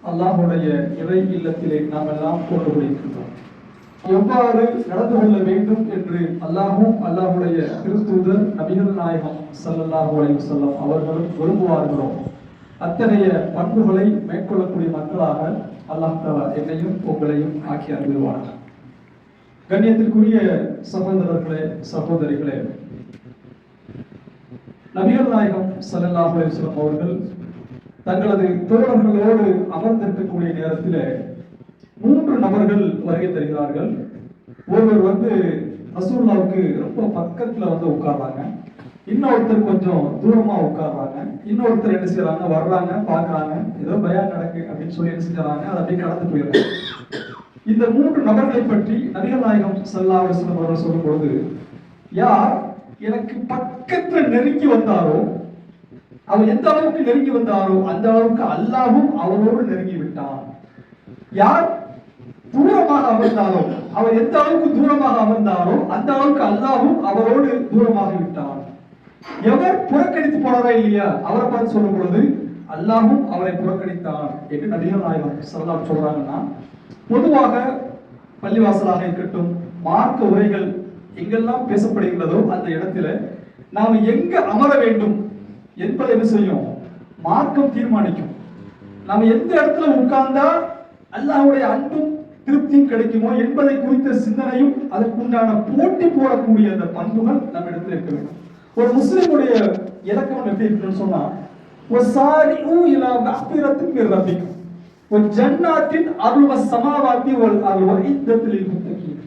அல்லாஹுடைய இறை இல்லத்திலே நாம் எல்லாம் கொண்டு போயிருக்கின்றோம். எவ்வாறு நடந்து கொள்ள வேண்டும் என்று அல்லாஹும் அல்லாஹுடைய திருத்தூதர் நபிகள் நாயகம் ஸல்லல்லாஹு அலைஹி வஸல்லம் அவர்களும் விரும்புவார்களோ அத்தகைய பண்புகளை மேற்கொள்ளக்கூடிய மக்களாக அல்லாஹ் தஆலா என்னையும் உங்களையும் ஆக்கி அருள்வானாக. கண்ணியத்திற்குரிய சகோதரர்களே, சகோதரிகளே, நபிகள் நாயகம் ஸல்லல்லாஹு அலைஹி வஸல்லம் அவர்கள் தங்களது தோழர்களோடு அமர்ந்திருக்கக்கூடிய நேரத்தில் 3 நபர்கள் வருகை தருகிறார்கள். ஒருவர் ரசூலுல்லாஹ்வுக்கு ரொம்ப பக்கத்துல உட்கார்றாங்க, இன்னொருத்தர் கொஞ்சம் தூரமா உட்கார்றாங்க, இன்னொருத்தர் என்ன செய்யறாங்க, வர்றாங்க, பாக்குறாங்க, ஏதோ பயான் நடக்கு அப்படின்னு சொல்லி என்ன செஞ்சாங்க, அதை அப்படியே கடந்து போயிடுறாங்க. இந்த 3 நபர்களை பற்றி நபிகள் நாயகம் ஸல்லல்லாஹு அலைஹி வஸல்லம் அவர்கள் சொல்லும் பொழுது, யார் எனக்கு பக்கத்துல நெருங்கி வந்தாரோ, அவர் எந்த அளவுக்கு நெருங்கி வந்தாரோ அந்த அளவுக்கு அல்லாஹ்வும் அவரோடு நெருங்கி விட்டான். யார் தூரமாக அமர்ந்தாரோ, அவர் எந்த அளவுக்கு தூரமாக அமர்ந்தாரோ அந்த அளவுக்கு அல்லாஹ்வும் அவரோடு தூரமாக விட்டான். எவர் புறக்கணித்து போனாரா இல்லையா, அவரை பார்த்து சொல்லும் பொழுது அல்லாஹ்வும் அவரை புறக்கணித்தான் என்று நபிகள் நாயகம் ஸல்லல்லாஹு அலைஹி சொல்றாங்கன்னா, பொதுவாக பள்ளிவாசலாக இருக்கட்டும், மார்க்க உரைகள் எங்கெல்லாம் பேசப்படுகிறதோ அந்த இடத்துல நாம் எங்க அமர வேண்டும் என்பதை என்ன செய்யும், மார்க்கம் தீர்மானிக்கும். நாம எந்த இடத்துல உட்கார்ந்தா அல்லாஹ்வுடைய அன்பும் திருப்தியும் கிடைக்குமோ என்பதை குறித்த சிந்தனையும் அதற்குண்டான போட்டி போடக்கூடிய அந்த பண்புகள் நம்ம இடத்துல இருக்க வேண்டும். ஒரு முஸ்லிமுடைய இலக்கம் எப்படி இருக்குன்னு சொன்னா, வஸாரிஉ இலா மஃபிரத்தின் மிர் ரப்பிக்கும் வ ஜன்னாத்தின் அர்வ ஸமாவாத்தி வல் அர்வ இத்தத்தில் முத்தகீன்.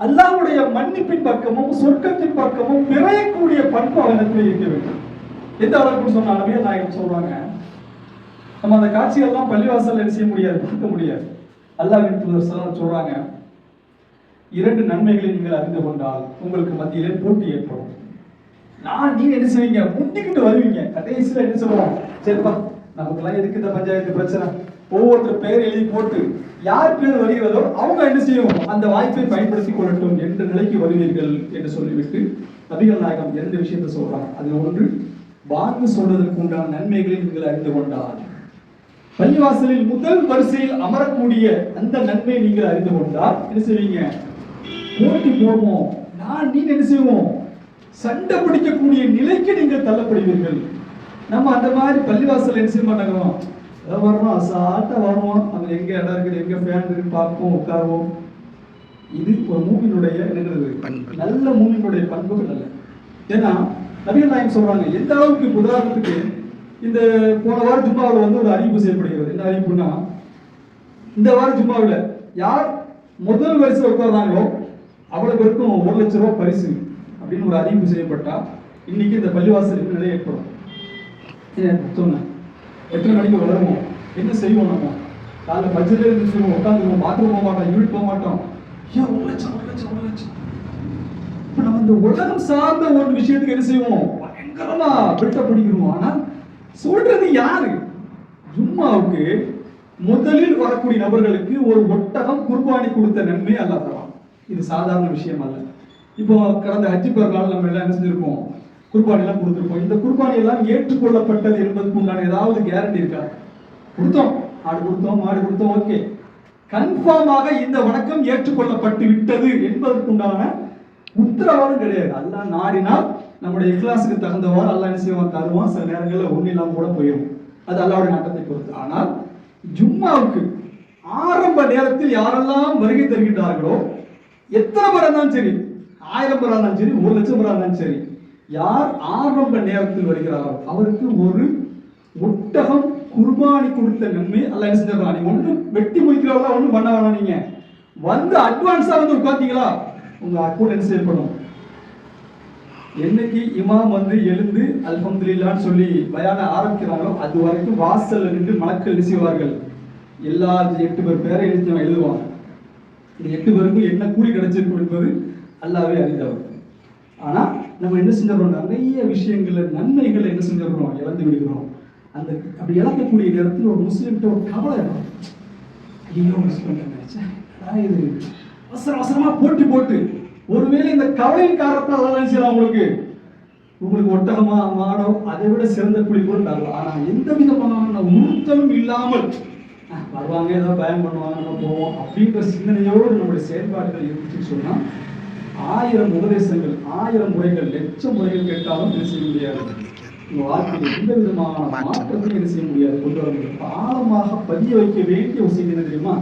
அல்லாஹ்வுடைய மன்னிப்பின் பக்கமும் சொர்க்கத்தின் பக்கமும் விரையக்கூடிய பண்பு அவனிடத்தில் இருக்க வேண்டும். எந்த அளவுக்கு சொன்னா நபிகள் நாயகம் சொல்றாங்க, நம்ம அந்த காட்சிகள்லாம் பள்ளிவாசல் செய்ய முடியாது, பார்க்க முடியாது. அல்லாஹ்வின் தூதர் ஸல்லல்லாஹு சொல்றாங்க, 2 நன்மைகளை நீங்கள் அறிந்து கொண்டால் உங்களுக்கு மத்தியிலே போட்டி ஏற்படும். நீங்க என்ன செய்வீங்க, முட்டிக்கிட்டு வருவீங்க, கடைசியில என்ன சொல்லுவோம், சரிப்பா நமக்குலாம் எதுக்கு இந்த பஞ்சாயத்து பிரச்சனை, ஒவ்வொருத்தர் பெயர் எழுதி போட்டு யார் பேர் வருகிறதோ அவங்க என்ன செய்யும், அந்த வாய்ப்பை பயன்படுத்திக் கொள்ளட்டும் என்ற நிலைக்கு வருவீர்கள் என்று சொல்லிவிட்டு நபிகள் நாயகம் 2 விஷயத்தை சொல்றாங்க. அது ஒன்று, வாக்கு சொல்வதற்கு உண்டான நன்மைகளை நீங்கள் அறிந்து கொண்டால், பள்ளிவாசலில் முதல் வரிசையில் அமரக்கூடிய அந்த நன்மையை நீங்கள் அறிந்து கொண்டால் என்ன செய்வீங்க, போட்டி போடுவோம், நீங்க என்ன செய்வோம், சண்டை பிடிக்கக்கூடிய நிலைக்கு நீங்கள் தள்ளப்படுவீர்கள். நம்ம அந்த மாதிரி பள்ளிவாசல் என்ன செய்ய மாட்டாங்க, வரணும் அசால்ட்டா வருவோம், அங்க எங்க இடம் இருக்குது, எங்க ஃபேன் இருக்கு பார்ப்போம், உட்காருவோம். இது ஒரு மூமினுடைய நல்ல மூமினுடைய பண்புகள் அல்ல. ஏன்னா நபிகள் நாயகம் சொல்றாங்க, எந்த அளவுக்கு உதாரணத்துக்கு இந்த போன வாரம் ஜும்மாவில் ஒரு அறிவிப்பு செய்யப்படுகிறது. என்ன அறிவிப்புனா, இந்த வாரம் ஜும்மாவில் யார் முதல் வரிசை உட்கார்றாங்களோ அவ்வளவு பேருக்கும் 1 லட்சம் ரூபாய் பரிசு அப்படின்னு ஒரு அறிவிப்பு செய்யப்பட்டா இன்னைக்கு இந்த பள்ளிவாசலுக்கு நிலை ஏற்படும். சொன்னேன், எத்தனை மணிக்கு வளருவோம், என்ன செய்வோம், நம்ம காலைல பட்ஜெட்ல இருந்து உட்காந்துருவோம், பாத்ரூம் போக மாட்டோம், யூனிட் போக மாட்டோம். 1 லட்சம் 1 லட்சம் 1 லட்சம். இப்ப நம்ம இந்த உலகம் சார்ந்த ஒரு விஷயத்துக்கு என்ன செய்வோம், பயங்கரமா பில்டப் பண்ணிக்கிறோம். ஆனா சொல்றது யாரு, ஜும்மாவுக்கு முதலில் வரக்கூடிய நபர்களுக்கு ஒரு ஒட்டகம் குர்பானி கொடுத்த நன்மை அல்லாஹ் தரான். இது சாதாரண விஷயம் அல்ல. இப்போ கடந்த ஹஜ் பெருநாள் நம்ம எல்லாம் என்ன செஞ்சிருப்போம், குர்பானி எல்லாம் கொடுத்துருப்போம். இந்த குர்பானி எல்லாம் ஏற்றுக்கொள்ளப்பட்டது என்பதற்கு உண்டான ஏதாவது கேரண்டி இருக்கா? கொடுத்தோம், ஆடு கொடுத்தோம், மாடு கொடுத்தோம், ஓகே, கன்ஃபார்மாக இந்த வணக்கம் ஏற்றுக்கொள்ளப்பட்டு விட்டது என்பதற்கு உண்டான உத்தரவாதம் கிடையாது. அல்லாஹ் நாடினால் நம்முடைய இக்லாஸுக்கு தகுந்தவாறு அல்லாஹ் என்ன செய்வான், தருவான். சில நேரங்களில் ஒன்றும் இல்லாமல் கூட போயிடும், அது அல்லாஹ்வுடைய நாட்டத்தை பொறுத்து. ஆனால் ஜும்மாவுக்கு ஆரம்ப நேரத்தில் யாரெல்லாம் வருகை தருகின்றார்களோ, எத்தனை பேர் இருந்தாலும் சரி, 1000 பேர் இருந்தாலும் சரி, 1 லட்சம் பேர் இருந்தாலும் சரி, யார் ஆரம்ப நேரத்தில் வருகிறாரோ அவருக்கு ஒரு ஒட்டகம் குர்பானி கொடுத்த நன்மை அல்லாஹ் என்ன செஞ்சான். நீங்க ஒன்றும் வெட்டி முடிக்கிறவங்களா ஒன்றும் பண்ண வேணாம், நீங்க அட்வான்ஸா உட்கார்ந்தீங்களா உங்க அக்கௌண்ட் என்ன செய்யப்படும். என்னைக்கு இமாம் எழுந்து அல்ஹம்துலில்லாஹ்னு சொல்லி பயான ஆரம்பிக்கிறாங்களோ அது வரைக்கும் வாசல்ல நின்று மலக்கள் செய்வார்கள். எல்லா 8 பேர் பேரை எழுதுவாங்க. இந்த 8 பேருக்கும் என்ன கூலி கிடைச்சிருக்கும் என்பது அல்லாஹ்வே அறிந்தவர். ஆனா நம்ம என்ன செஞ்சிடறோம், நிறைய விஷயங்கள்ல நன்மைகளை என்ன செஞ்சிடறோம், இழந்து விடுகிறோம். அந்த அப்படி இழக்கக்கூடிய நேரத்தில் ஒரு முஸ்லீம்கிட்ட ஒரு கவலை இருக்கும், ஐயோ மிஸ் பண்ணிட்டேன், இது அவசரமா போட்டு ஒருவேளை இந்த கவலையின் காரணத்தால் அவங்களுக்கு உங்களுக்கு ஒட்டகமா மாடோ அதை விட சிறந்த கூலி கூட தரலாம். ஆனா எந்த விதமான உறுத்தலும் இல்லாமல் வருவாங்க, ஏதோ பயம் பண்ணுவாங்க, நம்ம போவோம் அப்படின்ற சிந்தனையோடு நம்முடைய செயல்பாடுகள் இருந்துச்சுன்னு சொன்னா 1000 உபதேசங்கள் 1000 முறைகள் லட்சம் முறைகள் கேட்டாலும் என்ன செய்ய முடியாது. உங்க வாழ்க்கையில் எந்த விதமான மாற்றத்தையும் என்ன செய்ய முடியாது, கொண்டு வர முடியும். ஆழமாக பதிய வைக்க வேண்டிய ஒரு செய்தி என்ன தெரியுமா?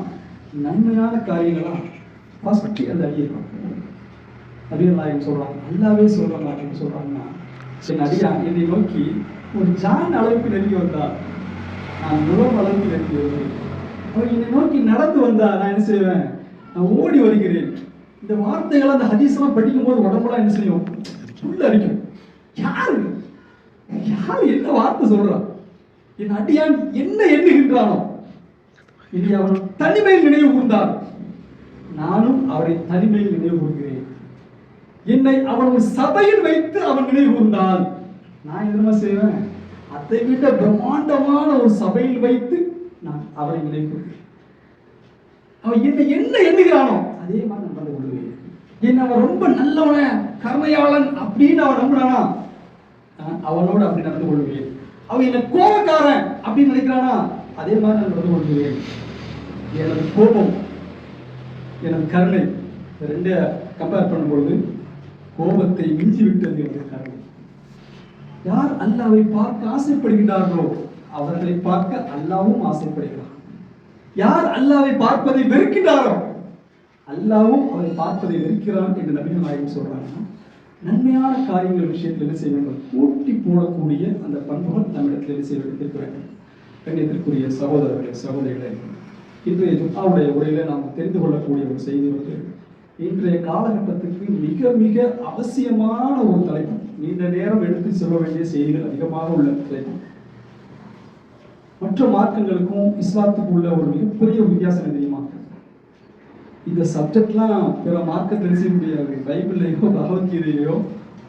நன்மையான காரியங்களா ஃபர்ஸ்ட் அந்த அடியிருக்கும். நபிகள் நாயகம் சொல்றாங்க, நல்லாவே சொல்றாங்க. அப்படின்னு சொல்றாங்கன்னா, என் அடியான் என்னை நோக்கி ஒரு ஜான் அளவுக்கு நெருங்கி வந்தார், நான் முகம் அளவுக்கு நெருங்கி வருவேன். அவர் என்னை நோக்கி நடந்து வந்தா நான் என்ன செய்வேன், நான் ஓடி வருகிறேன். இந்த வார்த்தைகள் அந்த ஹதீஸ்லாம் படிக்கும் போது உடம்புலாம் என்ன செய்யும், உள்ள அடிக்கும். யாரு யார் என்ன வார்த்தை சொல்றான், என் அடியான் என்ன எண்ணுகின்றானோ, இனி அவன் தனிமையில் நினைவு கூர்ந்தார், நானும் அவரை தனிமையில் நினைவு கூறுகிறேன். என்னை அவன் ஒரு சபையில் வைத்து அவன் நினைவு கூர்ந்தால் நான் என்ன செய்வேன், அதை விட பிரம்மாண்டமான ஒரு சபையில் வைத்து நான் அவரை நினைவு கூறுகிறேன். அவன் என்னை என்ன எண்ணுகிறானோ அதே மாதிரி நான் நடந்து கொள்வேன். என்ன அவன் ரொம்ப நல்லவன் கருணையாளன் அப்படின்னு அவன் நம்புறானா, அவனோடு அப்படி நடந்து கொள்வேன். அவன் என்ன கோபக்காரன் அப்படின்னு நினைக்கிறானா, அதே மாதிரி நான் நடந்து கொள்வேன். எனது கோபம் எனது கருணை ரெண்டு கம்பேர் பண்ணும்பொழுது கோபத்தை மிஞ்சி விட்டது எனது கருணை. யார் அல்லாஹ்வை பார்க்க ஆசைப்படுகிறார்களோ அவர்களை பார்க்க அல்லாஹ்வும் ஆசைப்படுகிறார். யார் அல்லாஹ்வை பார்ப்பதை வெறுக்கிறாரோ அல்லாஹ்வும் அவரை பார்ப்பதை வெறுக்கிறான் என்று நபிகள் நாயகம் சொல்றாங்க. நன்மையான காரியங்கள் விஷயத்தில் என்ன செய்ய வேண்டும், போட்டி போடக்கூடிய அந்த பண்புகள் நம்மிடத்தில் என்ன செய்ய வேண்டும். கண்ணியத்திற்குரிய சகோதரர்களே சகோதரிகளே, இன்றைய ஜும்ஆவுடைய உரையில நாம் தெரிந்து கொள்ளக்கூடிய ஒரு செய்தி வந்து இன்றைய காலகட்டத்துக்கு மிக மிக அவசியமான ஒரு தலைப்பு. நீண்ட நேரம் எடுத்து சொல்ல வேண்டிய செய்திகள் அதிகமாக உள்ள தலைப்பு. மற்ற மார்க்கங்களுக்கும் இஸ்லாத்துக்கும் உள்ள ஒரு மிகப்பெரிய வித்தியாசம் தெரியுமா? இந்த சப்ஜெக்ட்லாம் பிற மார்க்கத்தில் செய்ய முடியாது. பைபிள்லையோ பகவத்கீதையிலையோ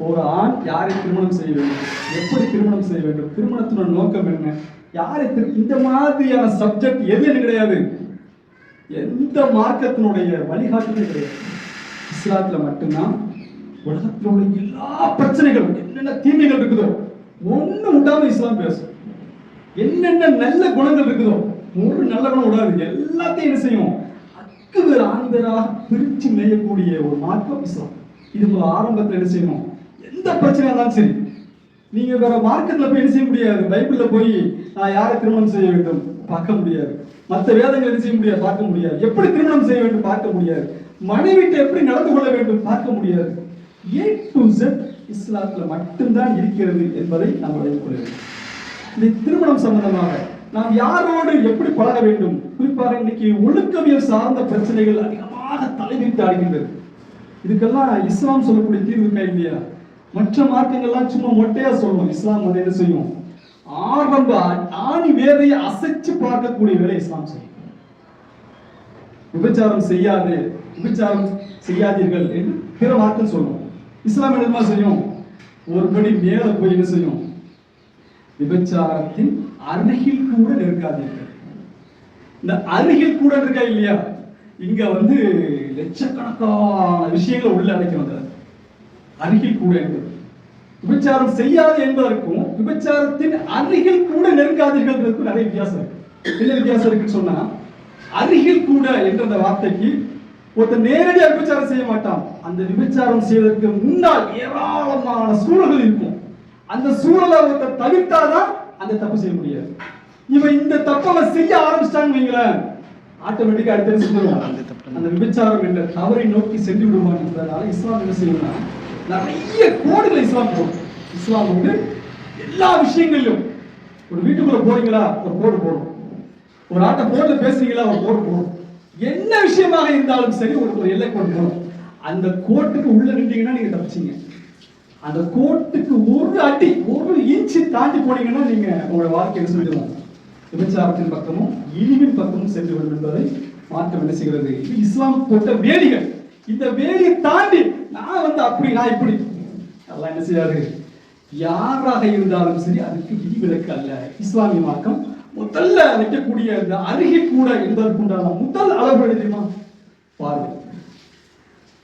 ஒரு ஆண் யாரை திருமணம் செய்ய வேண்டும், எப்படி திருமணம் செய்ய வேண்டும், திருமணத்தினோட நோக்கம் என்ன, யாரை இந்த மாதிரியான சப்ஜெக்ட் எதுன்னு கிடையாது. எந்த மார்க்கத்தினுடைய வழிகாட்டுமே கிடையாது. இஸ்லாத்துல மட்டும்தான் உலகத்தில் உள்ள எல்லா பிரச்சனைகளும் என்னென்ன தீமைகள் இருக்குதோ ஒண்ணு விடாம இஸ்லாம் பேசும். என்னென்ன நல்ல குணங்கள் இருக்குதோ ஒரு நல்ல குணம் விடாது. எல்லாத்தையும் என்ன செய்யும், அக்கு வேறு ஆண்பேராக பிரிச்சு மேயக்கூடிய ஒரு மார்க்கம் இஸ்லாம். இது ஆரம்பத்தில் என்ன செய்யணும், எந்த பிரச்சனையா இருந்தாலும் சரி நீங்க வேற மார்க்கத்துல போய் என்ன செய்ய முடியாது. பைபிள்ல போய் நான் யாரை திருமணம் செய்ய வேண்டும் பார்க்க முடியாது. மற்ற வேதங்கள் என்ன செய்ய முடியாது, பார்க்க முடியாது. எப்படி திருமணம் செய்ய வேண்டும் பார்க்க முடியாது. மனைவிட்டு எப்படி நடந்து கொள்ள வேண்டும் பார்க்க முடியாது. A to Z இஸ்லாத்துல மட்டும்தான் இருக்கிறது என்பதை நாம் விளங்கிக் கொள்ள வேண்டும். இந்த திருமணம் சம்பந்தமாக நாம் யாரோடு எப்படி பழக வேண்டும், குறிப்பாக இன்னைக்கு ஒழுக்கவியல் சார்ந்த பிரச்சனைகள் அதிகமாக தலைவிரித்து ஆடுகின்றது. இதுக்கெல்லாம் இஸ்லாம் சொல்லக்கூடிய தீர்வு இருக்கா இல்லையா? மற்ற மார்க்கங்கள்லாம் சும்மா மொட்டையா சொல்லணும். இஸ்லாம் வந்து என்ன செய்யும், ஆரம்ப ஆணி வேறையை அசைச்சு பார்க்கக்கூடிய வேலை இஸ்லாம் செய்யும். விபச்சாரம் செய்யாது, விபச்சாரம் செய்யாதீர்கள் என்று பிற மார்க்கம் சொல்லும். இஸ்லாம் என்ன செய்யும், ஒரு படி மேல போய் என்ன செய்யும், விபச்சாரத்தின் அருகில் கூட நெருக்காதீர்கள். இந்த அருகில் கூட இருக்கா இல்லையா, இங்க வந்து லட்சக்கணக்கான விஷயங்கள் உள்ள அடைக்கிறது. அருகில் கூட என்பது விபச்சாரம் செய்யாது என்பதற்கும் விபச்சாரத்தின் அருகில் கூட நெருங்காதீர்கள் நிறைய வித்தியாசம் இருக்கு. என்ன வித்தியாசம் இருக்குன்னு சொன்னா, அருகில் கூட என்ற அந்த வார்த்தைக்கு ஒருத்தர் நேரடியாக விபச்சாரம் செய்ய மாட்டான். அந்த விபச்சாரம் செய்வதற்கு முன்னால் ஏராளமான சூழல்கள் இருக்கும். அந்த சூழலை ஒருத்தர் தவிர்த்தாதான் அந்த தப்பு செய்ய முடியாது. இவன் இந்த தப்பை செய்ய ஆரம்பிச்சிட்டான்னு வைங்களேன், ஆட்டோமேட்டிக்கா அடுத்த செஞ்சிருவான். அந்த விபச்சாரம் என்ற தவறை நோக்கி சென்று விடுவான் என்பதனால இஸ்லாம் என்ன செய்யணும்னா நிறைய கோடுகளை இஸ்லாம் போடும். இஸ்லாம் வந்து எல்லா விஷயங்களிலும், ஒரு வீட்டுக்குள்ள போறீங்களா ஒரு கோடு போடும், ஒரு ஆட்ட போன்ல பேசுறீங்களா ஒரு கோடு போடும், என்ன விஷயமாக இருந்தாலும் சரி ஒரு எல்லை கோடு போடும். அந்த கோட்டுக்கு உள்ள நின்றீங்கன்னா நீங்க தப்பிச்சீங்க. அந்த கோட்டுக்கு ஒரு அடி ஒரு இன்ச்சு தாண்டி போனீங்கன்னா நீங்க உங்களோட வாழ்க்கையை செஞ்சிருவாங்க. விபச்சாரத்தின் பக்கமும் இழிவின் பக்கமும் சென்று விடும் என்பதை மாற்றம் என்ன செய்கிறது, இது இஸ்லாம் போட்ட வேலிகள். இந்த வேலியை தாண்டி நான் வந்து அப்படி நான் இப்படி அதெல்லாம் என்ன செய்யாது. யாராக இருந்தாலும் சரி அதுக்கு விதிவிலக்கு அல்ல. இஸ்லாமிய மார்க்கம் முதல்ல வைக்கக்கூடிய இந்த அருகில் கூட என்பதற்குண்டான முதல் அளவு தெரியுமா, பார்வை.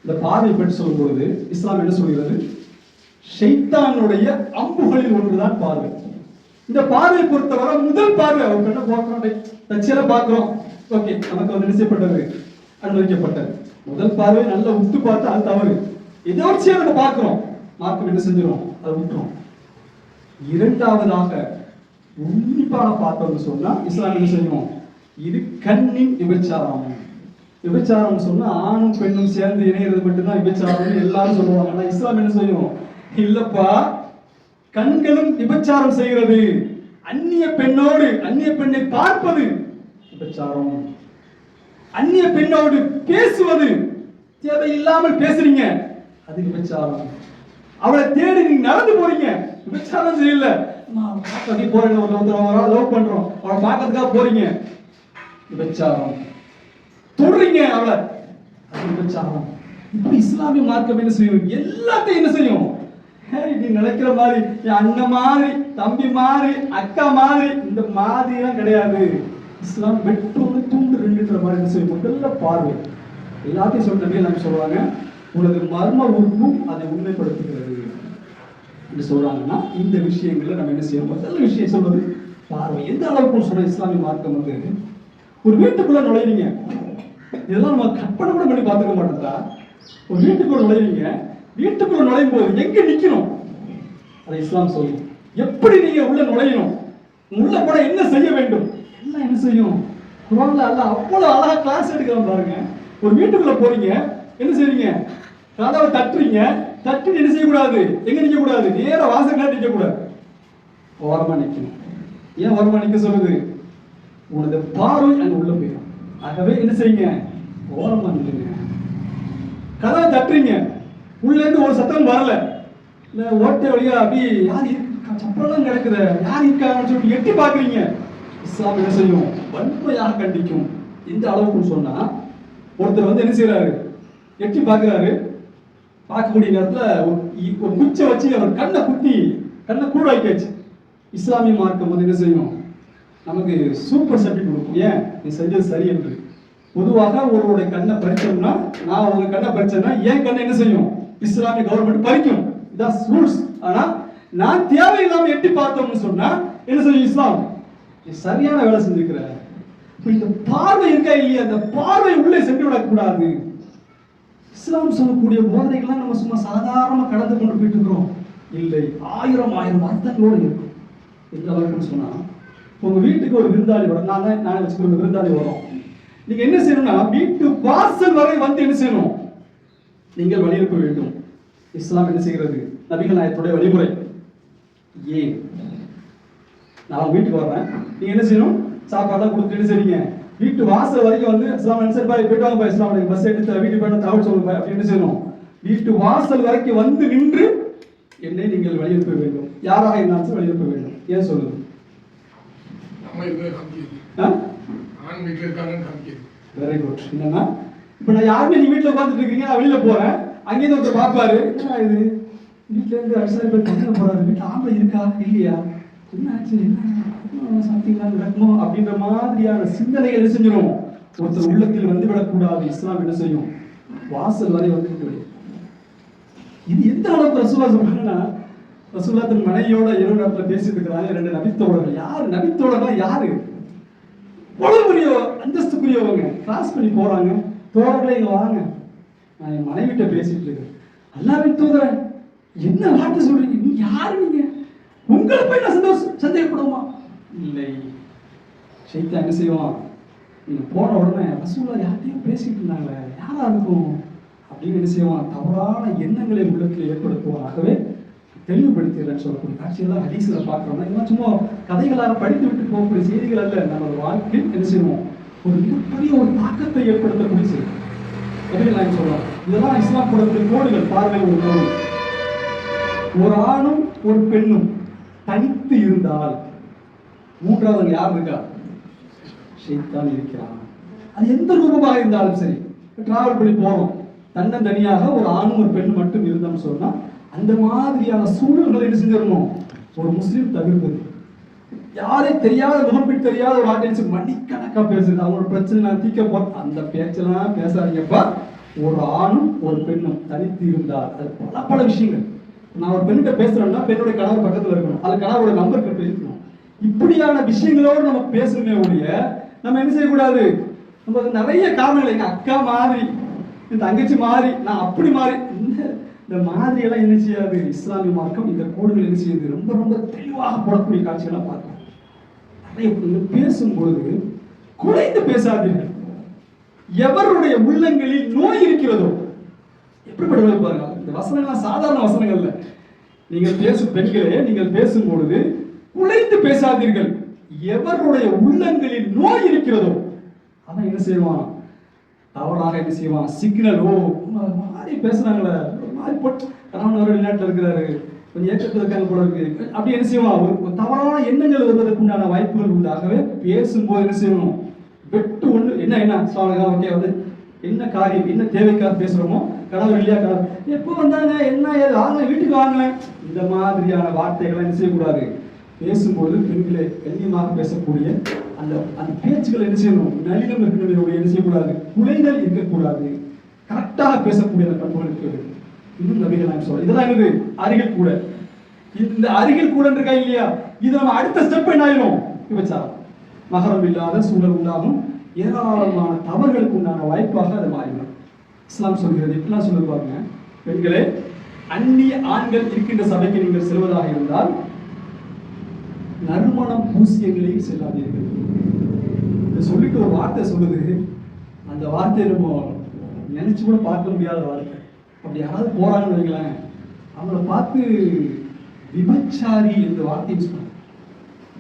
இந்த பார்வை பற்றி சொல்லும் பொழுது இஸ்லாம் என்ன சொல்கிறது, ஷைத்தானுடைய அம்புகளில் ஒன்றுதான் பார்வை. இந்த பார்வை பொறுத்தவரை முதல் பார்வை அவர் கண்ண பார்க்கிறோம், தச்சில பார்க்கிறோம், ஓகே நமக்கு வந்து நிச்சயப்பட்டது, அனுமதிக்கப்பட்டது. முதல் பார்வை நல்ல உத்து பார்த்தா அது தவறு. எதோச்சியா நம்ம பார்க்கிறோம், மார்க்கம் என்ன செஞ்சிடும், அதை விட்டுரும். இரண்டாவதாக உன்னிப்பாக பார்த்தோம்னு சொன்னா இஸ்லாம் என்ன செய்யும், இது கண்ணின் விபச்சாரம். விபச்சாரம் சொன்னா ஆணும் பெண்ணும் சேர்ந்து இணைகிறது மட்டும்தான் விபச்சாரம் எல்லாரும் சொல்லுவாங்க. ஆனா இஸ்லாம் என்ன செய்யும், இல்லப்பா கண்களும் விபச்சாரம் செய்கிறது, அந்நிய பெண்ணோடு அந்நிய பெண்ணை பார்ப்பது விபச்சாரம், அந்நிய பெண்ணோடு பேசுவது, தேவையில்லாமல் பேசுறீங்க அது விபச்சாரம், அவளை தேடி நீங்க நடந்து போறீங்க விபச்சாரம் செய்யல, போறீங்க ஒரு லவ் பண்றோம் அவளை பார்க்கறதுக்காக போறீங்க விபச்சாரம், தொடுறீங்க அவளை அது விபச்சாரம். இப்படி இஸ்லாமிய மார்க்கம் என்ன செய்யும், எல்லாத்தையும் என்ன செய்யும், நீ நினைக்கிற மாதிரி அண்ணன் மாதிரி தம்பி மாதிரி அக்கா மாதிரி இந்த மாதிரி எல்லாம் கிடையாது. இஸ்லாம் வெட்டோடு தூண்டு ரெண்டுன்ற மாதிரி என்ன செய்யும், முதல்ல பார்வை. எல்லாத்தையும் சொன்னமே நம்ம சொல்லுவாங்க, உனது மர்ம உறுப்பும் அதை உண்மைப்படுத்துகிறது என்று சொல்றாங்கன்னா இந்த விஷயங்களை நம்ம என்ன செய்யணும், முதல்ல விஷயம் சொல்றது பார்வை. எந்த அளவுக்கு சொல்ற இஸ்லாமிய மார்க்கம் வந்து ஒரு வீட்டுக்குள்ள நுழைறீங்க, இதெல்லாம் நம்ம கற்பனை கூட பண்ணி பார்த்துக்க மாட்டோம்டா. ஒரு வீட்டுக்குள்ள நுழைறீங்க, வீட்டுக்குள்ள நுழையும் போது எங்க நிக்கணும் அதை இஸ்லாம் சொல்லும். எப்படி நீங்க உள்ள நுழையணும், உள்ள போட என்ன செய்ய வேண்டும் எல்லாம் என்ன செய்யும் குர்ஆன்ல அல்லாஹ் அவ்வளவு அழகா கிளாஸ் எடுக்கிறான் பாருங்க. ஒரு வீட்டுக்குள்ள போறீங்க, என்ன செய்றீங்க, கதவை தட்டுறீங்க, தட்டி என்ன செய்யக்கூடாது, எங்க நிக்க கூடாது, நேர வாசல் காட்டி நிக்க கூடாது, ஓரமா நிக்கணும். ஏன் ஓரமா நிக்க சொல்லுது, உனது பார்வை அங்க உள்ள போயிடும். ஆகவே என்ன செய்யுங்க, ஓரமா நில்லுங்க. கதவை தட்டுறீங்க, உள்ள இருந்து ஒரு சத்தம் வரல, இந்த ஓட்டை வழியா அப்படி யார் சப்பலாம் கிடக்குது, யார் இருக்காங்கன்னு சொல்லிட்டு எட்டி பாக்குறீங்க, இஸ்லாம் என்ன செய்யும், வன்மையாக கண்டிக்கும். இந்த அளவுக்கு சொன்னா ஒருத்தர் வந்து என்ன செய்யறாரு, எட்டி பாக்குறாரு, பார்க்கக்கூடிய நேரத்துல ஒரு குச்சை வச்சு அவர் கண்ணை குத்தி கண்ணை கூடாக்கியாச்சு. இஸ்லாமிய மார்க்கம் வந்து என்ன செய்யும், நமக்கு சூப்பர் சர்டிஃபிகேட் கொடுக்கும், ஏன் நீ செஞ்சது சரி என்று. பொதுவாக ஒருவருடைய கண்ணை பறிச்சோம்னா, நான் உங்க கண்ணை பறிச்சேன்னா என் கண்ணை என்ன செய்யும், இஸ்லாமிய கவர்மெண்ட் பறிக்கும், இதான் ரூல்ஸ். ஆனா நான் தேவையில்லாம எட்டி பார்த்தோம்னு சொன்னா என்ன செய்யும் இஸ்லாம், சரியான வேலை செஞ்சிருக்கிற. இந்த பார்வை இருக்கா இல்லையா, அந்த பார்வை உள்ளே சென்று விடக்கூடாது. இஸ்லாம் சொல்லக்கூடிய போதனைகள்லாம் நம்ம சும்மா சாதாரணமா கடந்து கொண்டு போயிட்டு இருக்கிறோம் இல்லை, ஆயிரம் அர்த்தங்களோடு இருக்கும். எந்த அளவுக்குன்னு சொன்னா, உங்க வீட்டுக்கு ஒரு விருந்தாளி வரும், நானே வச்சுக்கிற விருந்தாளி வரும், நீங்க என்ன செய்யணும்னா வீட்டு வாசல் வரை வந்து என்ன செய்யணும், நீங்கள் வழியனுப்ப வேண்டும். இஸ்லாம் என்ன செய்கிறது, நபிகள் நாயகத்துடைய வழிமுறை. ஏன் நான் வீட்டுக்கு வர்றேன், நீங்க என்ன செய்யணும், சாப்பாடுலாம் கொடுத்து என்ன செய்றீங்க, வீட்டு வாசல் வரைக்கும் வந்து இஸ்லாம் அன்சர் பாய் போயிட்டு வாங்க பாய், இஸ்லாம் பஸ் எடுத்து வீட்டுக்கு போய் தகவல் சொல்லுங்க பாய் அப்படின்னு செய்யணும். வீட்டு வாசல் வரைக்கும் வந்து நின்று என்னை நீங்கள் வழியனுப்ப வேண்டும், யாராக இருந்தாலும் வழியனுப்ப வேண்டும். ஏன் சொல்லுது, வெரி குட். என்னன்னா இப்ப நான் யாருமே நீ வீட்டுல உட்காந்துட்டு இருக்கீங்க, நான் வெளியில போறேன், அங்கேயிருந்து ஒருத்தர் பாப்பாரு, என்ன இது வீட்டுல இருந்து அடிசாரி போய் தங்க போறாரு, வீட்டுல ஆம்பளை இருக்கா இல்லையா, என்ன ஆச்சு, என்ன சாப்பிட்டீங்களா நடக்குமோ அப்படின்ற மாதிரியான சிந்தனைகள் என்ன செஞ்சிடும், ஒருத்தர் உள்ளத்தில் வந்து விடக்கூடாது. இஸ்லாம் என்ன செய்யும், வாசல் வரை வந்து இது எந்த அளவுக்கு ரசூலுல்லாஹ் சொல்றாங்கன்னா, ரசூலுல்லாஹ் தன் மனைவியோட இரவு நேரத்துல பேசிட்டு இருக்கிறாங்க, ரெண்டு நபித்தோழர்கள். யாரு நபித்தோழர்களா, யாரு பெரிய அந்தஸ்துக்குரியவங்க, கிராஸ் பண்ணி போறாங்க, தோழர்களே இங்க வாங்க, நான் என் மனைவிட்ட பேசிட்டு இருக்கேன், அல்லாஹ்வின் தூதரே என்ன வார்த்தை சொல்றீங்க, நீங்க யாரு, நீங்க உங்களை போய் நான் சந்தேகப்படுவோமா, இல்லை. ஷைத்தான் என்ன செய்வான், நீங்க போன உடனே ரசூலுல்லாஹ் யார்ட்டையும் பேசிட்டு இருந்தாங்க, யாரா இருக்கும் அப்படின்னு என்ன செய்வான், தவறான எண்ணங்களை உள்ளத்தில் ஏற்படுத்துவான். ஆகவே தெளிவுபடுத்திடுறேன்னு சொல்லக்கூடிய காட்சியெல்லாம் ஹதீஸ்ல பார்க்குறோம்னா இதெல்லாம் சும்மா கதைகளாக படித்து விட்டு போகக்கூடிய செய்திகள் அல்ல, நமது வாழ்க்கையில் என்ன செய்வோம், ஒரு மிகப்பெரிய ஒரு தாக்கத்தை ஏற்படுத்தக்கூடிய செய்தி. நான் சொல்றோம், இதெல்லாம் இஸ்லாம் போடக்கூடிய கோடுகள். பார்வை ஒரு கோடு, ஒரு ஆணும் ஒரு பெண்ணும் தனித்து இருந்தால் மூன்றாவது யார் இருக்கா, ஷைத்தான் இருக்கிறான். அது எந்த ரூபமாக இருந்தாலும் சரி, டிராவல் பண்ணி போறோம், தன்னந்தனியாக ஒரு ஆணும் ஒரு பெண்ணும் மட்டும் இருந்தோம்னு சொன்னா அந்த மாதிரியான சூழல்களை என்ன செஞ்சிடணும், ஒரு முஸ்லீம் தவிர்ப்பது. யாரே தெரியாத முகப்பிட்டு தெரியாத ஒரு ஆடியன்ஸ் மணிக்கணக்கா பேசுறது, அவங்களோட பிரச்சனை நான் தீர்க்க போறேன், அந்த பேச்செல்லாம் பேசாதீங்கப்பா. ஒரு ஆணும் ஒரு பெண்ணும் தனித்து இருந்தால் அது பல விஷயங்கள். நான் ஒரு பெண்கிட்ட பேசுறேன்னா பெண்ணுடைய கணவர் பக்கத்துல இருக்கணும், அது கணவரோட நம்பர் இருக்கணும். இப்படியான விஷயங்களோடு நம்ம பேசணுமே ஒழிய நம்ம என்ன செய்யக்கூடாது. நம்ம நிறைய காரணங்கள், எங்க அக்கா மாதிரி, என் தங்கச்சி மாதிரி, நான் அப்படி மாதிரி, இந்த மாதிரி எல்லாம் என்ன செய்யாது. இஸ்லாமிய மார்க்கம் இந்த கோடுகள் என்ன செய்யுது, ரொம்ப ரொம்ப தெளிவாக போடக்கூடிய காட்சிகள்லாம் பார்க்கலாம். நிறைய பேசும்பொழுது குறைந்து பேசாதீர்கள். எவருடைய உள்ளங்களில் நோய் இருக்கிறதோ, எப்படிப்பட்ட பாருங்க, இந்த வசனங்கள்லாம் சாதாரண வசனங்கள் இல்ல. நீங்கள் பேசும் பெண்களே, நீங்கள் பேசும் பொழுது குலைந்து பேசாதீர்கள். எவருடைய உள்ளங்களில் நோய் இருக்கிறதோ அவன் என்ன செய்வான், தவறாக என்ன செய்வான், சிக்னல், ஓ மாதிரி பேசுறாங்களே, ஒரு மாதிரி போட்டு கணவன் ஒரு வெளிநாட்டில் இருக்கிறாரு, கொஞ்சம் ஏற்றத்தில் இருக்காங்க போல இருக்கு, அப்படி என்ன செய்வான், ஒரு தவறான எண்ணங்கள் வருவதற்கு உண்டான வாய்ப்புகள் உண்டு. ஆகவே பேசும்போது என்ன செய்யணும், வெட்டு ஒன்று என்ன என்ன ஓகே வந்து என்ன காரியம், என்ன தேவைக்காக பேசுறோமோ, கணவர் இல்லையா, கணவர் எப்போ வந்தாங்க, என்ன ஏது வாங்க, வீட்டுக்கு வாங்கலேன், இந்த மாதிரியான வார்த்தைகளை என்ன செய்யக்கூடாது. பேசும்போது பெண்களை கண்ணியமாக பேசக்கூடிய அந்த அந்த பேச்சுக்களை என்ன செய்யணும், நளினம் இருக்கணும், என்ன செய்யக்கூடாது, குலைகள் இருக்கக்கூடாது, கரெக்டாக பேசக்கூடிய அந்த பண்புகள் இருக்கிறது. இன்னும் நபிகள் நான் சொல்றேன், இதெல்லாம் என்னது, அருகில் கூட. இந்த அருகில் கூட இருக்கா இல்லையா, இது நம்ம அடுத்த ஸ்டெப் என்ன ஆயிரும், விபச்சாரம், மகரம் இல்லாத சூழல் உண்டாகும், ஏராளமான தவறுகளுக்கு உண்டான வாய்ப்பாக அது மாறிடும். இஸ்லாம் சொல்கிறது, இப்படிலாம் சொல்லி பாருங்க, பெண்களே அந்நிய ஆண்கள் இருக்கின்ற சபைக்கு நீங்கள் செல்வதாக இருந்தால் நறுமணம் பூசியங்களையும் செல்லாதீர்கள். சொல்லிட்டு ஒரு வார்த்தை சொல்லுது, அந்த வார்த்தையை நம்ம நினைச்சு கூட பார்க்க முடியாத வார்த்தை. அப்படி யாராவது போறாங்கன்னு வைங்களேன், அவங்கள பார்த்து விபச்சாரி என்ற வார்த்தை யூஸ் பண்ண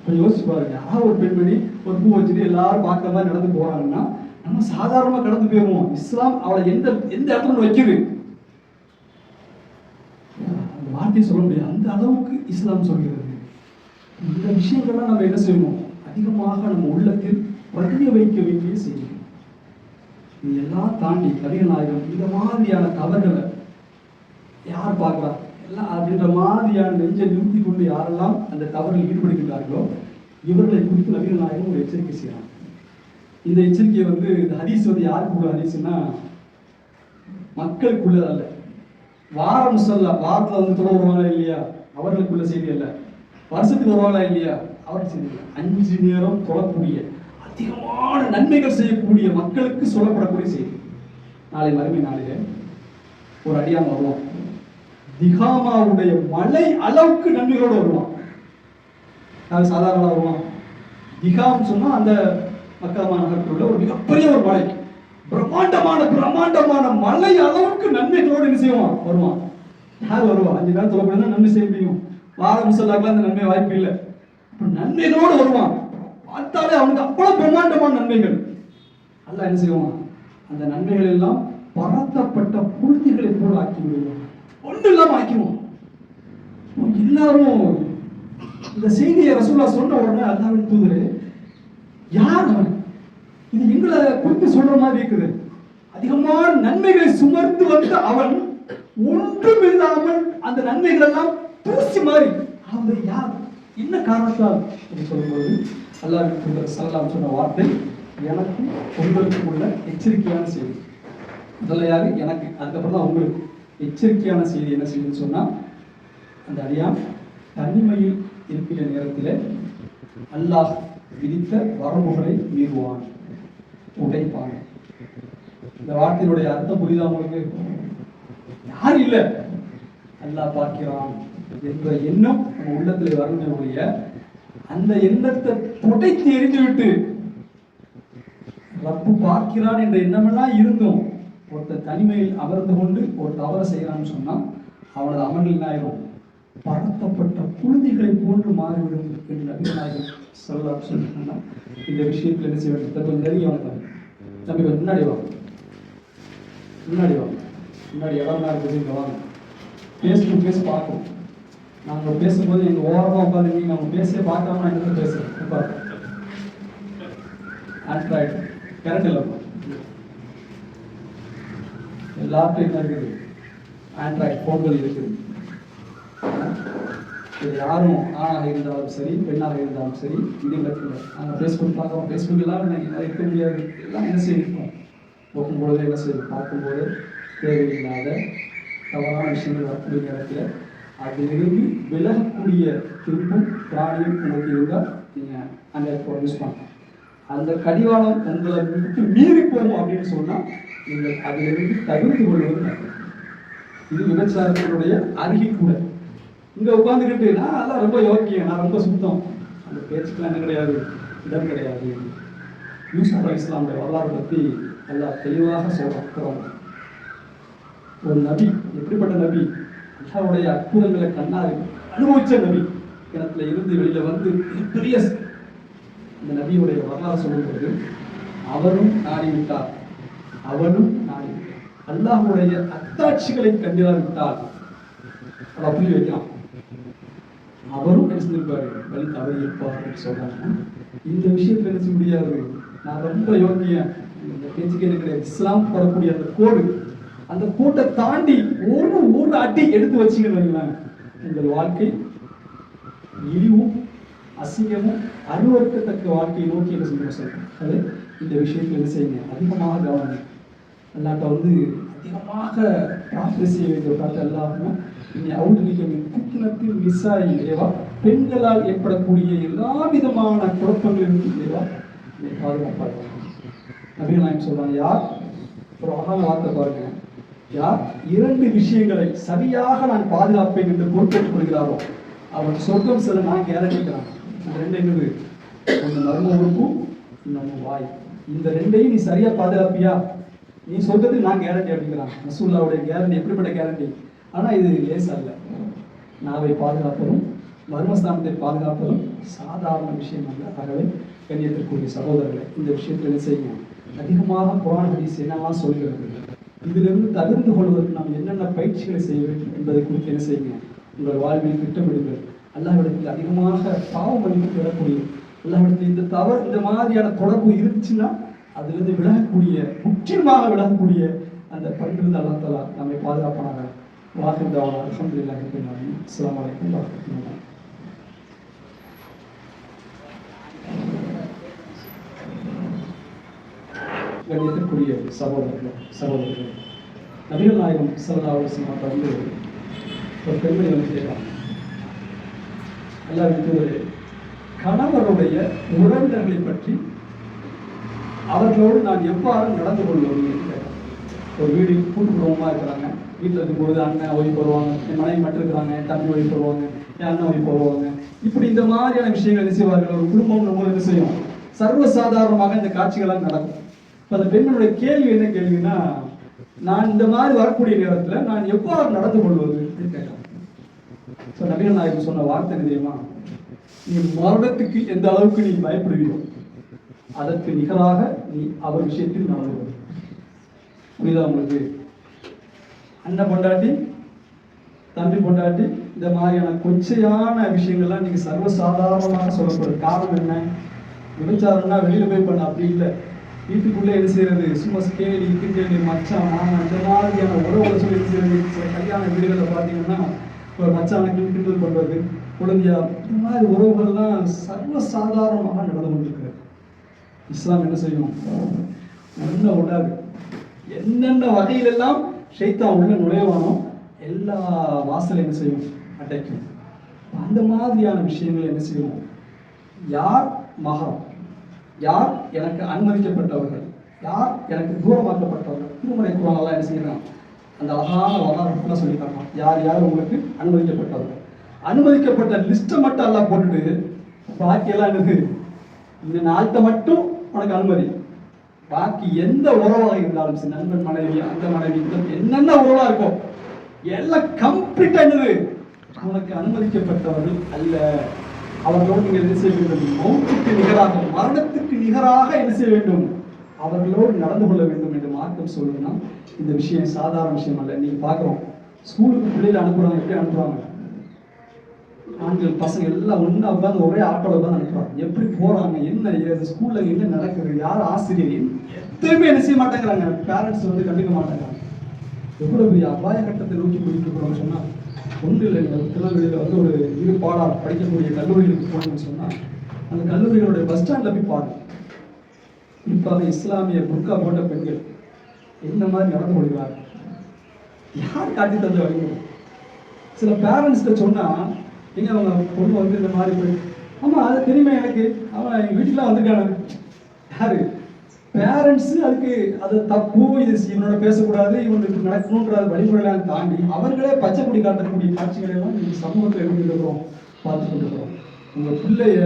கொஞ்சம் யோசிச்சு பாருங்க. யாராவது ஒரு பெண்மணி ஒரு பூ வச்சுட்டு எல்லாரும் பார்க்குற மாதிரி நடந்து போறாங்கன்னா நம்ம சாதாரணமா கடந்து போயிருவோம். இஸ்லாம் அவளை எந்த எந்த இடத்துல வைக்குது, அந்த வார்த்தையை சொல்ல முடியாது, அந்த அளவுக்கு இஸ்லாம் சொல்கிறது. இந்த விஷயங்கள்லாம் நம்ம என்ன செய்யணும், அதிகமாக நம்ம உள்ளத்தில் பதிய வைக்க வேண்டிய செய்யணும். இதெல்லாம் தாண்டி நபிகள் நாயகம் இந்த மாதிரியான தவறுகளை யார் பார்க்கிறா எல்லாம் அப்படின்ற மாதிரியான நெஞ்சை நிறுத்தி கொண்டு யாரெல்லாம் அந்த தவறில் ஈடுபடுகின்றார்களோ இவர்களை குறித்து நபிகள் நாயகம் ஒரு எச்சரிக்கை செய்யறாங்க. இந்த எச்சரிக்கையை வந்து இந்த ஹதீஸ் வந்து யாருக்கு உள்ள ஹதீஸ்னா மக்களுக்குள்ள அல்ல, வாரம் சொல்ல வாரத்தில் வந்து தொட வருவாங்களா இல்லையா அவர்களுக்குள்ள செய்தி அல்ல, வருஷத்துக்கு வருவாங்களா இல்லையா அவர்கள் செய்தி இல்லை, 5 நேரம் தொழக்கூடிய அதிகமான நன்மைகள் செய்யக்கூடிய மக்களுக்கு சொல்லப்படக்கூடிய செய்தி. நாளை மறுமை நாளிலே ஒரு அடியான் வருவான், திகாமாவுடைய மலை அளவுக்கு நன்மைகளோடு வருவான். அது சாதாரண வருவான். திகாம் சொன்னா அந்த மக்கா நகரத்தில் உள்ள ஒரு மிகப்பெரிய ஒரு மலை, பிரம்மாண்டமான மலை அளவுக்கு நன்மைகளோடு என்ன செய்வான், வருவான். யார் வருவா, 5 நேரம் தொழக்கூடிய நன்மை செய்ய முடியும், வார முசல்லாக்கெல்லாம் அந்த நன்மை வாய்ப்பு இல்லை, நன்மைகளோடு வருவான். பார்த்தாலே அவனுக்கு அவ்வளவு பிரம்மாண்டமான நன்மைகள். அல்ல என்ன செய்வான், அந்த நன்மைகள் எல்லாம் பரத்தப்பட்ட புழுதிகளை போல் ஆக்கி விடுவான், ஒன்றும் இல்லாம ஆக்கிடுவான். எல்லாரும் இந்த செய்தியை ரசூலுல்லாஹ் சொன்ன உடனே அல்லாஹ்வின் தூதரே யார் அவன், இது எங்களை குறித்து சொல்ற மாதிரி இருக்குது, அதிகமான நன்மைகளை சுமர்ந்து வந்த அவன் ஒன்றும் இல்லாமல் அந்த நன்மைகள் எல்லாம் தூசி மாதிரி அவன் யார், என்ன காரணத்தால் சொல்லும்போது அல்லாஹ்வின் தூதர் ஸல்லல்லாஹு சொன்ன வார்த்தை எனக்கு உங்களுக்கு உள்ள எச்சரிக்கையான செய்தி. முதல்ல யாரு, எனக்கு, அதுக்கப்புறம் தான் உங்களுக்கு எச்சரிக்கையான செய்தி. என்ன செய்யுன்னு சொன்னா, அந்த அடியான் தனிமையில் இருக்கிற நேரத்தில் அல்லாஹ் விதித்த வரம்புகளை மீறுவான், உடைப்பான். இந்த வார்த்தையினுடைய அர்த்தம் புரியுதா உங்களுக்கு? யார் இல்லை, அல்லாஹ் பார்க்கிறான் என்ற எண்ணம் நம்ம உள்ளத்தில் வரணுடைய அந்த எண்ணத்தை புடைத்து எரிந்துவிட்டு ரப்பு பார்க்கிறான் என்ற எண்ணமெல்லாம் இருந்தும் ஒருத்தர் தனிமையில் அமர்ந்து கொண்டு ஒரு தவறை செய்யறான்னு சொன்னா அவனது அமலில் ஆயிரும் பரத்தப்பட்ட புழுதிகளை போன்று மாறிவிடும் என்று நபிகள் நாயகம் ஸல்லல்லாஹு அலைஹி வஸல்லம் இந்த விஷயத்தில் என்ன செய்ய வேண்டும், கொஞ்சம் நெருங்கி வந்தாங்க. நம்பி கொஞ்சம் முன்னாடி வாங்க, முன்னாடி இடம் இருக்குது, இங்கே வாங்க, பேச பார்க்கணும். நாங்கள் பேசும்போது எங்கள் ஓரமாக உட்காந்து அவங்க பேச பார்க்காம நான் என்ன பேசுகிறேன், உட்காரு ஆண்ட்ராய்டு கரெக்ட் இல்லை, எல்லாத்தையும் என்ன இருக்குது, ஆண்ட்ராய்டு ஃபோன்கள் இருக்குது. இது யாரும் ஆணாக இருந்தாலும் சரி பெண்ணாக இருந்தாலும் சரி இது இல்லை. நாங்கள் ஃபேஸ்புக் பார்க்குறோம், ஃபேஸ்புக் எல்லாம் இருக்க முடியாது, எல்லாம் என்ன செய்யணும், போகும்போது என்ன செய்யும், பார்க்கும்போது தேவையில்லாத தவறான விஷயங்கள் வரக்கூடிய நேரத்தில் அதிலிருந்து விலகக்கூடிய திருப்பும் பிராணியும் உங்களுக்கு இருந்தால் நீங்கள் அந்த யூஸ் பண்ணலாம். அந்த கடிவாளம் உங்களை விட்டு மீறி போகும் அப்படின்னு சொன்னால் நீங்கள் அதிலிருந்து தவிர்த்து கொள்வது நல்லது. இது விபச்சாரத்தினுடைய அருகில் கூட. இங்கே உட்காந்துக்கிட்டு நான் அதெல்லாம் ரொம்ப யோக்கியம், நான் ரொம்ப சுத்தம், அந்த பேச்சுக்கெல்லாம் என்ன கிடையாது, இடம் கிடையாது. யூசுப் அலைஹிஸ்ஸலாமுடைய வரலாறு பற்றி எல்லாம் தெளிவாக சொல்கிறோம். ஒரு நபி, எப்படிப்பட்ட நபி, அல்லாஹ்வுடைய அற்புதங்களை கண்ணால் அனுபவிச்ச நபி, கிணத்துல இருந்து வெளியில வந்து பெரிய இந்த நபியுடைய வரலாறு சொல்லும்போது அவரும் நாடிவிட்டார், அவனும் நாடிவிட்டார். அல்லாஹ்வுடைய அத்தாட்சிகளை கண்டிராவிட்டால் அதை புள்ளி வைக்கலாம். அவரும் என்ன செஞ்சிருப்பாரு, வழி தவறி இருப்பார் சொல்றாங்க. இந்த விஷயத்துல என்ன செய்ய முடியாது, நான் ரொம்ப யோக்கியன், இந்த பேச்சுக்கு எனக்கு இஸ்லாம் போடக்கூடிய அந்த கோடு, அந்த கோட்டை தாண்டி ஒரு அடி எடுத்து வச்சுக்கணும், உங்கள் வாழ்க்கை இழிவும் அசிங்கமும் அருவருக்கத்தக்க வாழ்க்கையை நோக்கி என்ன செய்ய சொல்றேன். அது இந்த விஷயத்துல என்ன செய்யுங்க, அதிகமாக கவனம். அல்லாட்ட வந்து அதிகமாக பிரார்த்தனை செய்ய வேண்டிய பிரார்த்தனை எல்லாருமே இனி அவுதுலிக்கத்தின் விசாயி தேவா, பெண்களால் ஏற்படக்கூடிய எல்லா விதமான குழப்பங்களிலும் தேவா என்னை பாதுகாப்பாக. நபிகள் நாயகம் சொல்றாங்க, யார் ஒரு அழகான வார்த்தை பாருங்க, யார் 2 விஷயங்களை சரியாக நான் பாதுகாப்பேன் என்று பொறுப்பேற்றுக் கொள்கிறாரோ அவர் சொர்க்கம் செல்ல நான் கேரண்டிக்கிறான். இந்த 2 என்னது, ஒன்று மர்ம உறுப்பும், இன்னொன்று வாய். இந்த 2ஐயும் நீ சரியா பாதுகாப்பியா, நீ சொர்க்கத்துக்கு நான் கேரண்டி அப்படிங்கிறான். ரசூலுல்லாஹ்வுடைய கேரண்டி எப்படிப்பட்ட கேரண்டி. ஆனால் இது லேசா இல்லை. நாவை பாதுகாப்பதும் மர்மஸ்தானத்தை பாதுகாப்பதும் சாதாரண விஷயம் அல்ல. ஆகவே கண்ணியத்திற்குரிய சகோதரர்களை, இந்த விஷயத்தில் என்ன செய்யுங்க, அதிகமாக குர்ஆன் ஹதீஸ் என்னெல்லாம் சொல்கிறது, இதிலிருந்து தவிர்த்து கொள்வதற்கு நாம் என்னென்ன பயிற்சிகளை செய்ய வேண்டும் என்பதை குறித்து என்ன செய்யுங்க, உங்கள் வாழ்வில் திட்டமிடுங்கள். அல்லாஹ்விடத்தில் அதிகமாக பாவம் மன்னிப்பு பெறக்கூடிய, அல்லாஹ்விடத்தில் இந்த மாதிரியான தொடர்பு இருந்துச்சுன்னா அதிலிருந்து விலகக்கூடிய, முக்கியமாக விலகக்கூடிய அந்த பண்பிலிருந்து அல்லாஹ் தஆலா நம்மை பாதுகாப்பானாக. வாஹிர் தஅவானா அல்ஹம்துலில்லாஹி ரப்பில் ஆலமீன். அஸ்ஸலாமு அலைக்கும் வரஹ்மத்துல்லாஹி. கண்ணியத்திற்குரிய சகோதரர்கள், நபிகள் நாயகம் ஸல்லல்லாஹு அலைஹி வஸல்லம் வந்து ஒரு பெண்மணி வந்து கேட்கிறாங்க, அல்லாஹ்வுடைய கணவருடைய உறவினர்களை பற்றி அவர்களோடு நான் எவ்வாறு நடந்து கொள்வது கேட்கிறேன். ஒரு வீடு கூட்டு குடும்பமாக இருக்கிறாங்க, வீட்டில் இருக்கும்போது அண்ணன் ஒய்ஃப் வருவாங்க, என் மனைவி மட்டும் இருக்கிறாங்க, என் தம்பி ஒய்ஃப் வருவாங்க, என் அண்ணன் ஒய்ஃப் வருவாங்க. இப்படி இந்த மாதிரியான விஷயங்கள் என்ன செய்வார்கள், ஒரு குடும்பம் போது என்ன செய்யும், சர்வசாதாரணமாக இந்த காட்சிகள்லாம் நடக்கும். இப்போ அந்த பெண்களுடைய கேள்வி என்ன கேள்வின்னா, நான் இந்த மாதிரி வரக்கூடிய நேரத்தில் நான் எவ்வாறு நடந்து கொள்வது கேட்கலாம். ஸோ நபிகள் நாயகம் சொன்ன வார்த்தை தெரியுமா, நீ மரணத்துக்கு எந்த அளவுக்கு நீ பயப்படுவீரோ அதற்கு நிகராக நீ அவர் விஷயத்தில் நடந்து கொள். புரியுதா உங்களுக்கு? அண்ணன் பொண்டாட்டி, தம்பி பொண்டாட்டி, இந்த மாதிரியான கொச்சையான விஷயங்கள்லாம் நீங்க சர்வசாதாரணமாக சொல்லப்படுது. காரணம் என்ன? விபச்சாரம்னா வெளியில போய் பண்ண அப்படி இல்லை, வீட்டுக்குள்ளே என்ன செய்யறது, சும்மா கேலி கிண்டலி மச்சான் மாமன் இந்த மாதிரியான உறவுகளை சொல்லி என்ன செய்யறது. சில கல்யாண வீடுகளில் பார்த்தீங்கன்னா ஒரு மச்சான கிண்டல் பண்றது, குழந்தையா, இந்த மாதிரி உறவுகள்லாம் சர்வசாதாரணமாக நடந்து கொண்டிருக்கிறது. இஸ்லாம் என்ன செய்யும், நல்ல விடாது. என்னென்ன வகையிலெல்லாம் ஷைத்தான் உள்ள நுழைவானோ எல்லா வாசலும் என்ன செய்யும், அடைக்கும். அந்த மாதிரியான விஷயங்கள் என்ன செய்யணும், யார் மகரம், யார் எனக்கு அனுமதிக்கப்பட்டவர்கள், யார் எனக்கு தூரமாக்கப்பட்டவர்கள், திருமறை குர்ஆன்ல என்ன செய்யணும், அந்த அழகான வரலாறு சொல்லி தரணும். யார் யார் உங்களுக்கு அனுமதிக்கப்பட்டவர்கள், அனுமதிக்கப்பட்ட லிஸ்ட்டை மட்டும் எல்லாம் போட்டுட்டு பாக்கியெல்லாம் என்னது, இந்த நாட்டை மட்டும் உனக்கு அனுமதி, பாக்கி எந்த உறவாக இருந்தாலும் சரி, நண்பன் மனைவி, அந்த மனைவி, என்னென்ன உறவா இருக்கும் எல்லாம் கம்ப்ளீட்டா என்னது, உனக்கு அனுமதிக்கப்பட்டவர்கள் அல்ல. அவர்களோடு நீங்கள் என்ன செய்ய வேண்டும், மௌத்துக்கு நிகராக, மரணத்துக்கு நிகராக என்ன செய்ய வேண்டும், அவர்களோடு நடந்து கொள்ள வேண்டும் என்று மார்க்கம் சொல்லுதுன்னா இந்த விஷயம் சாதாரண விஷயம் அல்ல. நீங்க பாக்குறோம், ஸ்கூலுக்கு பிள்ளைகளை அனுப்புறாங்க, எப்படி அனுப்புறாங்க, ஆண்கள் பசங்க எல்லாம் ஒன்றா உட்காந்து ஒரே ஆட்டோவில் தான் அனுப்புறாங்க. எப்படி போறாங்க, என்ன ஸ்கூல்ல என்ன நடக்குது, யார் ஆசிரியர், எதுவுமே என்ன செய்ய மாட்டேங்கிறாங்க. பேரண்ட்ஸ் வந்து கண்டுக்க மாட்டாங்க. எவ்வளவு பெரிய அபாய கட்டத்தை நோக்கி போயிட்டு இருக்கிறோம்னு சொன்னா ஒன்று இல்லை. திருநெல்வேலியில் வந்து ஒரு பாடம் படிக்கக்கூடிய கல்லூரிகளுக்கு போகணும்னு சொன்னா அந்த கல்லூரிகளுடைய பஸ் ஸ்டாண்ட்ல போய் பாருங்க, குறிப்பாக இஸ்லாமிய புர்கா போட்ட பெண்கள் என்ன மாதிரி நடந்து கொள்கிறார்கள், யார் காட்டி தந்த வழிமுறை. சில பேரண்ட்ஸ்கிட்ட சொன்னா எங்க அவங்க பொண்ணு வந்து இந்த மாதிரி போய் ஆமா அது தெரியுமா எனக்கு அவன் எங்க வீட்டுக்குலாம் வந்திருக்கானு யாரு பேரண்ட்ஸ் அதுக்கு அது தப்பு இது இவனோட பேசக்கூடாது இவனுக்கு நடக்கணுன்ற வழிமுறையெல்லாம் தாண்டி அவர்களே பச்சை கொடி காட்டக்கூடிய காட்சிகளை எல்லாம் இன்னைக்கு சமூகத்தில் எழுதிருக்கிறோம் பார்த்து கொண்டிருக்கிறோம். உங்க பிள்ளைய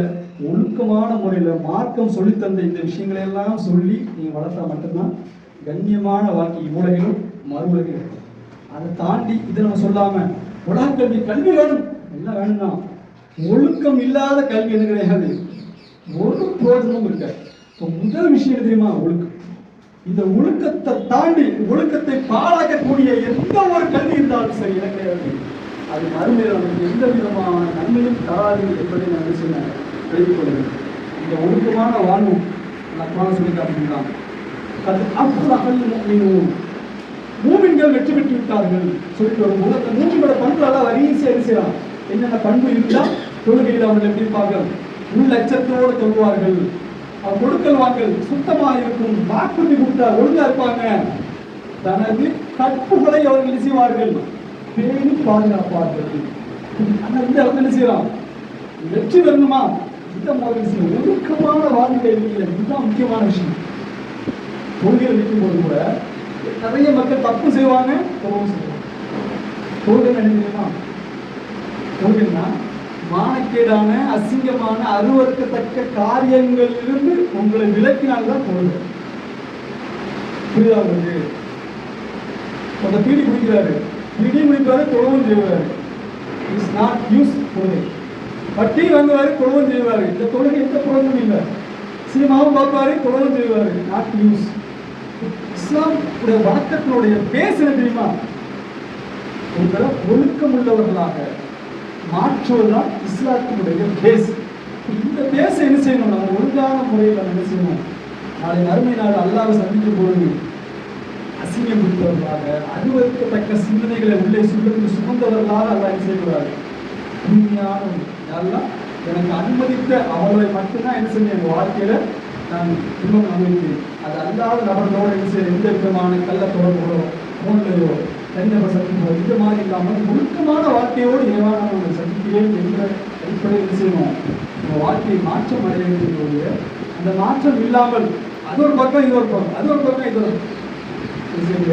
ஒழுக்கமான முறையில மார்க்கம் சொல்லித்தந்த இந்த விஷயங்களை எல்லாம் சொல்லி நீங்க வளர்த்தா மட்டும்தான் கண்ணியமான வாழ்க்கை உலகிலும் மறு உலகிலும் இருக்கும். அதை தாண்டி இதை நம்ம சொல்லாம உலக கல்வி கல்வி வேணும் எல்லாம் வேணும்னா ஒழுக்கம் இல்லாத கல்வி என்ன கிடையாது, ஒரு பிரோஜனமும் இருக்காது. முதல் விஷயம் தெரியுமா ஒழுக்கம். இந்த ஒழுக்கத்தை தாண்டி ஒழுக்கத்தை பாழாக்கக்கூடிய எந்த ஒரு கல்வி இருந்தாலும் சரி என்ன கிடையாது, அது மறுமையில் நமக்கு எந்த விதமான நன்மையும் தராது என்பதை நான் சொன்னேன் எழுதிக் கொள்ளுங்கள். இந்த ஒழுக்கமான வாழ்வு நான் சொல்லி காட்டுகிறான். அது அப்போ மூமின்கள் வெற்றி பெற்று விட்டார்கள் சொல்லிட்டு வரும்போது அந்த மூமினோட பண்புகளெல்லாம் வரிசையாக செய்யலாம். என்னென்ன பண்பு இருந்தால் தொழுகையில் அவர்கள் எப்படி இருப்பார்கள், உள் லட்சத்தோடு சொல்வார்கள், கொடுக்கல் வாங்கல் சுத்தமாக இருக்கும், வாக்குறுதி கொடுத்தா ஒழுங்கா இருப்பாங்க, தனது கற்புகளை அவர்கள் செய்வார்கள், பேணி பாதுகாப்பார்கள். ஆனா இந்த இடத்துல செய்யலாம் வெற்றி வரணுமா இந்த மாதிரி விஷயம் ஒழுக்கமான வாழ்க்கை இதுதான் முக்கியமான விஷயம். தொழுகையில் நிற்கும் போது கூட நிறைய மக்கள் தப்பு செய்வாங்க, தொழுகை நினைக்கிறீங்களா? தொழுகைன்னா மானக்கேடான அசிங்கமான அருவருக்கத்தக்க காரியங்களிலிருந்து உங்களை விலக்கினால்தான் தொழுகை. புரியுதா உங்களுக்கு? அந்த பீடி குடிக்கிறாரு, பீடி குடிப்பாரு, தொழுவும் செய்வாரு, இஸ் நாட் யூஸ் தொழுகை. வட்டி வாங்குவாரு, தொழுவும் செய்வாரு, இந்த தொழுகை எந்த பிரயோஜனம் இல்லை. சினிமாவும் பார்ப்பாரு, தொழுவும் செய்வாரு, நாட் யூஸ். இஸ்லாம் வணக்கத்தினுடைய பேச தெரியுமா, உங்களை ஒழுக்கம் உள்ளவர்களாக மாற்றுவதுதான் இஸ்லாத்தினுடைய பேஸ். இந்த பேச என்ன செய்யணும், நம்ம ஒழுங்கான முறையில் நம்ம என்ன செய்யணும், நாளை மறுமை நாள் அல்லாஹ்வை சந்திக்கும் பொழுது அசிங்கம் கொடுத்தவர்களாக அருவருக்கத்தக்க சிந்தனைகளை உள்ளே சுமந்தவர்களாக அல்லாஹ் என்ன செய்யக்கூடாது. உண்மையான எனக்கு அனுமதித்த அவர்களை மட்டும்தான் என்ன செய்ய என் வாழ்க்கையில நான் இன்பம் அனுபவித்தேன். அது அல்லாத நபர்களோடு என்ன செய்ய எந்த விதமான கள்ள தொடர்புகளோ போன்லையோ தனிநபர் சந்திப்போ இந்த மாதிரி இல்லாமல் ஒழுக்கமான வாழ்க்கையோடு இறைவான நான் சந்திக்கிறேன் என்ற அடிப்படையில் என்ன செய்யணும், நம்ம வாழ்க்கையை மாற்றம் அடைய வேண்டிய அந்த மாற்றம் இல்லாமல் அது ஒரு பக்கம் இது ஒரு பக்கம் அது ஒரு பக்கம் இது ஒரு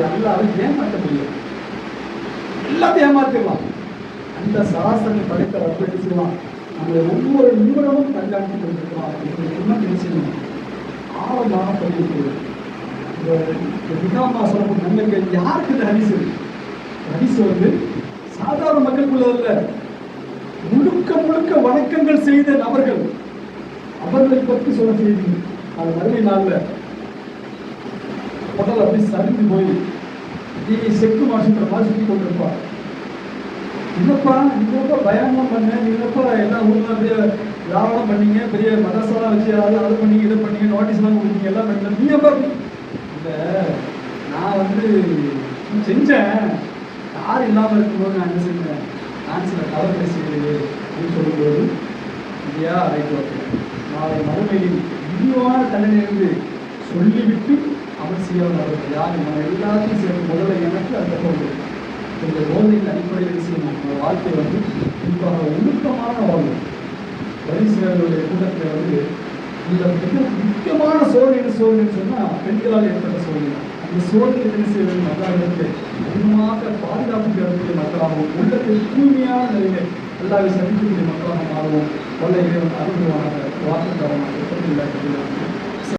அல்லாத ஏமாற்ற முடியும், எல்லாத்தையும் ஏமாத்திடலாம். அந்த சராசரி படைத்த ரப்ப என்ன செய்வான், நம்மளை ஒவ்வொரு நிமிடமும் கண்காணித்து கொண்டிருக்கலாம். என்ன செய்யணும், ஆழமாக பதிவு சொல்லக்கூடிய நன்மைகள் யாருக்கு இந்த ஹரிசு ஹரிசு வந்து சாதாரண மக்களுக்குள்ளதல்ல, முழுக்க முழுக்க வணக்கங்கள் செய்த நபர்கள் அவர்களை பற்றி சொல்ல செய்தி. அது மறுமை நாள்ல உடல் அப்படி சரிந்து போய் நீ செக்கு மாசுன்ற மாதிரி சுற்றி கொண்டிருப்பார். இல்லப்பா நீங்க பயணம் பண்ண, நீங்கப்பா எல்லா ஊர்ல அப்படியே வியாபாரம் பண்ணீங்க, பெரிய மதரசாலாம் வச்சு அதை பண்ணீங்க இதை பண்ணீங்க நோட்டீஸ்லாம் கொடுத்தீங்க எல்லாம் பண்ணீங்க, நீ எப்பா இல்லை நான் வந்து செஞ்சேன், யார் இல்லாமல் இருக்கும்போது நான் என்ன செஞ்சேன், நான் சில தவறுகளை செய்யலையே அப்படின்னு சொல்லும்போது இல்லையா ரைட் ஓகே நாளை மறுமையில் இனிவான தண்டனையிலிருந்து சொல்லிவிட்டு அவர் செய்யாதவர்கள் யார் நம்ம எல்லாத்தையும் சேர்த்து முதல்ல எனக்கு அந்த போகுது. இந்த போதையின் அடிப்படையில் செய்யணும் நம்ம வாழ்க்கை வந்து குறிப்பாக ஒழுக்கமான வாழ்வு. வரிசையாளர்களுடைய கூட்டத்தில் வந்து இந்த மிக முக்கியமான சோதனை சோதனைன்னு சொன்னால் பெண்களால் ஏற்பட்ட சோதனை. அந்த சோதனை என்ன செய்வது மக்களுக்கு அதிகமாக பாதுகாப்பு பெறக்கூடிய மக்களாகவும் உள்ளத்தில் தூய்மையான நிலையை எல்லாரும் சந்திக்கக்கூடிய மக்களாக மாறுவோம். வல்ல இறைவன் அருள்வானாக வாக்குக்காரமாக